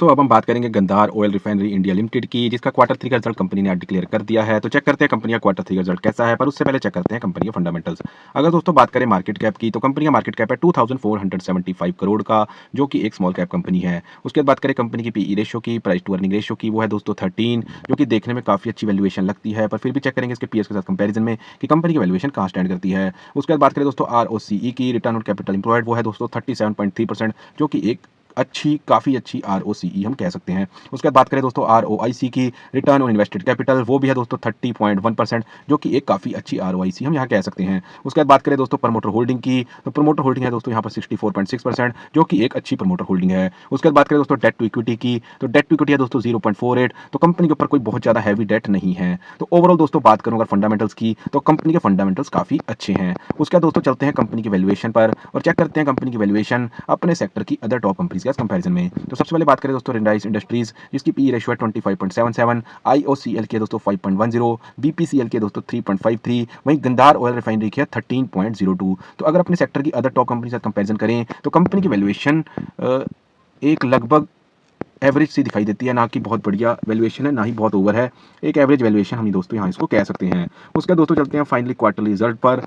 दोस्तों अब हम बात करेंगे Gandhar oil refinery India limited की, जिसका क्वार्टर 3 का रिजल्ट कंपनी ने आज डिक्लेयर कर दिया है। तो चेक करते हैं कंपनी का क्वार्टर 3 का रिजल्ट कैसा है, पर उससे पहले चेक करते हैं कंपनी के फंडामेंटल्स। अगर दोस्तों बात करें मार्केट कैप की, तो कंपनी का मार्केट कैप है 2475 करोड़ का, जो कि एक स्मॉल कैप कंपनी है। उसके बाद बात करें कंपनी की पीई रेशियो की, प्राइस टू अर्निंग रेशियो की, वो है दोस्तों 13, जो कि देखने में काफी अच्छी वैल्यूएशन लगती है, पर फिर भी चेक करेंगे इसके पीएस के साथ कंपैरिजन में कि कंपनी की वैल्यूएशन कहां स्टैंड करती है। उसके बाद बात करें दोस्तों आरओसीई की, रिटर्न ऑन कैपिटल एम्प्लॉयड, वो है दोस्तों 37.3%, जो कि एक काफ़ी अच्छी आरओसीई हम कह सकते हैं। उसके बाद बात करें दोस्तों आरओआईसी की, रिटर्न ऑन इन्वेस्टेड कैपिटल, वो भी है दोस्तों 30.1%, जो कि एक काफ़ी अच्छी आरओआईसी हम यहाँ कह सकते हैं। उसके बाद बात करें दोस्तों प्रमोटर होल्डिंग की, तो प्रमोटर होल्डिंग है दोस्तों यहाँ पर 64.6%, जो कि एक अच्छी प्रमोटर होल्डिंग है। उसके बाद बात करें दोस्तों डेट टू इक्विटी की, तो डेट टू इक्विटी है दोस्तों 0.48, तो कंपनी के ऊपर कोई बहुत ज़्यादा हैवी डेट नहीं है। तो ओवरऑल दोस्तों बात करूँ अगर फंडामेंटल्स की, तो कंपनी के फंडामेंटल्स काफ़ी अच्छे हैं। उसके बाद दोस्तों चलते हैं कंपनी की वैल्यूएशन पर और चेक करते हैं कंपनी की वैल्यूएशन अपने सेक्टर की अदर टॉप कंपनीज के कंपैरिजन में। तो सबसे पहले बात करें दोस्तों रिलायंस इंडस्ट्रीज, जिसकी पी रेशियो है 25.77, आईओसीएल के दोस्तों 5.10, बीपीसीएल के दोस्तों 3.53, वहीं गंधार ऑयल रिफाइनरी की है 13.02। तो अगर अपने सेक्टर की अदर टॉप कंपनी से कंपैरिजन करें तो कंपनी की वैल्यूएशन एक लगभग एवरेज सी दिखाई देती है, ना कि बहुत बढ़िया वैल्यूएशन है, ना ही बहुत ओवर है। एक एवरेज वैल्यूएशन हम दोस्तों यहाँ इसको कह सकते हैं। उसके दोस्तों चलते हैं फाइनली क्वार्टरली रिजल्ट पर,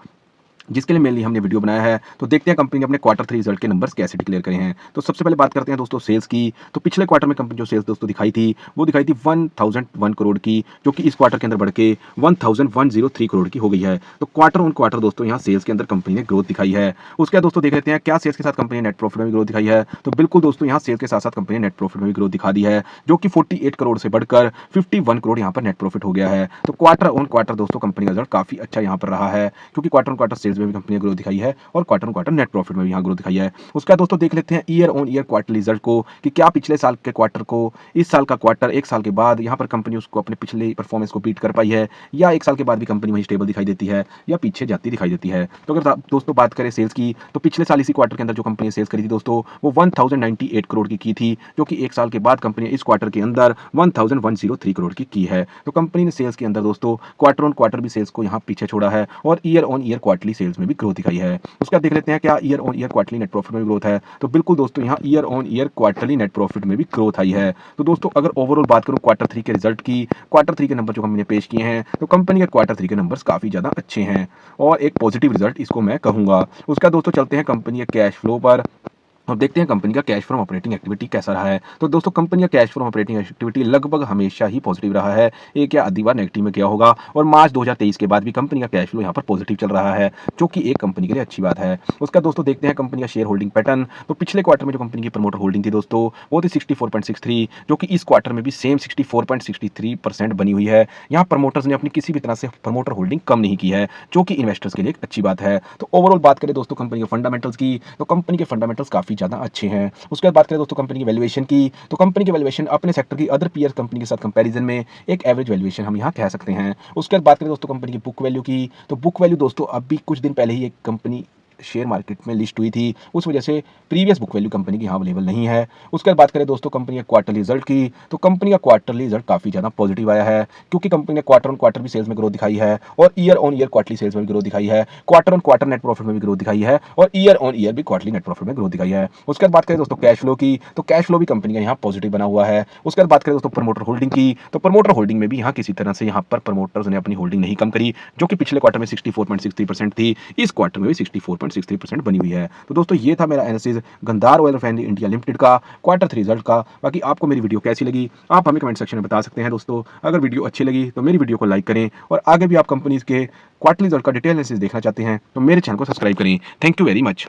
जिसके लिए मेनली हमने वीडियो बनाया है। तो देखते हैं कंपनी ने अपने क्वार्टर 3 रिजल्ट के नंबर्स कैसे डिक्लेयर करे हैं। तो सबसे पहले बात करते हैं दोस्तों सेल्स की। तो पिछले क्वार्टर में कंपनी जो सेल्स दोस्तों दिखाई थी, वो दिखाई थी 1001 करोड़ की, जो कि इस क्वार्टर के अंदर बढ़ के 1103 करोड़ की हो गई है। तो क्वार्टर ऑन क्वार्टर दोस्तों यहाँ सेल्स के अंदर कंपनी ने ग्रोथ दिखाई है। उसके बाद दोस्तों देख लेते हैं क्या सेल्स के साथ कंपनी ने नेट प्रॉफिट में भी ग्रोथ दिखाई है। तो बिल्कुल दोस्तों यहाँ सेल्स के साथ साथ कंपनी ने नेट प्रॉफिट में भी ग्रोथ दिखा दी है, जो कि 48 करोड़ से बढ़कर 51 करोड़ यहाँ पर नेट प्रॉफिट हो गया है। तो क्वार्टर ऑन क्वार्टर दोस्तों कंपनी का रिजल्ट काफी अच्छा यहाँ पर रहा है, क्योंकि क्वार्टर ऑन क्वार्टर सेल्स में भी कंपनी ने ग्रोथ दिखाई है और quarter on quarter net profit में भी यहाँ ग्रोथ दिखाई है। उसका दोस्तों देख लेते हैं year on year quarterly result को, कि क्या पिछले साल के क्वार्टर को इस साल का क्वार्टर एक साल के बाद यहाँ पर कंपनी उसको अपने पिछले परफॉर्मेंस को बीट कर पाई है, या एक साल के बाद भी कंपनी वही स्टेबल दिखाई देती है, या पीछे जाती दिखाई देती है। तो अगर दोस्तों बात करें सेल्स की, तो पिछले साल इसी क्वार्टर के अंदर जो कंपनी सेल्स करी थी दोस्तों, वो 1098 करोड़ की थी, जो कि एक साल के बाद कंपनी ने इस क्वार्टर के अंदर 1103 करोड़ की है। तो कंपनी ने सेल्स के अंदर दोस्तों क्वार्टर ऑन क्वार्टर भी सेल्स को यहाँ पीछे छोड़ा है और year on year quarterly sales में भी ग्रोथ दिखाई है। उसका देख लेते हैं क्या year on year quarterly net profit में भी ग्रोथ है। तो बिल्कुल दोस्तों यहाँ year on year quarterly net profit में भी ग्रोथ आई है। तो दोस्तों अगर ओवरऑल बात करूं क्वार्टर 3 के रिजल्ट की, क्वार्टर 3 के नंबर जो कंपनी ने पेश किए हैं, तो कंपनी के क्वार्टर 3 के नंबर्स काफी ज्यादा अच्छे हैं और एक पॉजिटिव रिजल्ट इसको मैं कहूंगा। उसका दोस्तों चलते हैं कंपनी के कैश फ्लो पर, अब देखते हैं कंपनी का कैश फ्रॉम ऑपरेटिंग एक्टिविटी कैसा रहा है। तो दोस्तों कंपनी का कैश फ्रॉम ऑपरेटिंग एक्टिविटी लगभग हमेशा ही पॉजिटिव रहा है, एक या आधी बार नेगेटिव में गया होगा, और मार्च 2023 के बाद भी कंपनी का कैश फ्लो यहाँ पर पॉजिटिव चल रहा है, जो कि एक कंपनी के लिए अच्छी बात है। उसका दोस्तों देखते हैं कंपनी का शेयर होल्डिंग पैटर्न। तो पिछले क्वार्टर में जो कंपनी की प्रमोटर होल्डिंग थी दोस्तों, वो थी 64.63, जो कि इस क्वार्टर में भी सेम 64.63% बनी हुई है। यहाँ प्रमोटर्स ने अपनी किसी भी तरह से प्रमोटर होल्डिंग कम नहीं की है, जो कि इन्वेस्टर्स के लिए एक अच्छी बात है। तो ओवरऑल बात करें दोस्तों कंपनी के फंडामेंटल्स की, तो कंपनी के फंडामेंटल्स काफी ज्यादा अच्छे हैं। उसके बाद बात करें दोस्तों कंपनी की वैल्यूएशन की, तो कंपनी की वैल्यूएशन अपने सेक्टर की अदर पीयर कंपनी के साथ कंपैरिजन में एक एवरेज वैल्यूएशन हम यहां कह सकते हैं। उसके बाद बात करें दोस्तों कंपनी की बुक वैल्यू की, तो बुक वैल्यू दोस्तों अभी कुछ दिन पहले ही एक कंपनी शेयर मार्केट में लिस्ट हुई थी, उस वजह से प्रीवियस बुक वैल्यू कंपनी की यहाँ अवेलेबल नहीं है। उसके बाद बात करें दोस्तों कंपनी के क्वार्टरली रिजल्ट की, तो कंपनी का क्वार्टरली रिजल्ट काफी ज्यादा पॉजिटिव आया है, क्योंकि कंपनी ने क्वार्टर ऑन क्वार्टर भी सेल्स में ग्रोथ दिखाई है और year on year quarterly sales में भी ग्रोथ दिखाई है, quarter on quarter net profit में भी ग्रोथ दिखाई है और ईयर ऑन ईयर भी क्वार्टरली नेट प्रॉफिट में ग्रोथ दिखाई है। उसके बाद बात करें दोस्तों कैश फ्लो की, तो कैश फ्लो भी कंपनी का यहाँ पॉजिटिव बना हुआ है। उसके बाद बात करें दोस्तों प्रमोटर होल्डिंग की, तो प्रमोटर होल्डिंग में भी यहाँ किसी तरह से यहाँ पर प्रमोटर्स ने अपनी होल्डिंग नहीं कम करी, जो कि पिछले क्वार्टर में 64.63% थी, इस क्वार्टर में भी 64.63% बनी हुई है। तो दोस्तों ये था मेरा analysis Gandhar oil refinery India limited का क्वार्टर 3 रिजल्ट का। बाकी आपको मेरी वीडियो कैसी लगी आप हमें कमेंट सेक्शन में बता सकते हैं दोस्तों। अगर वीडियो अच्छी लगी तो मेरी वीडियो को लाइक करें, और आगे भी आप कंपनीज के क्वार्टरली रिजल्ट का डिटेल एनालिसिस देखना चाहते हैं तो मेरे चैनल को सब्सक्राइब करें। Thank you very much.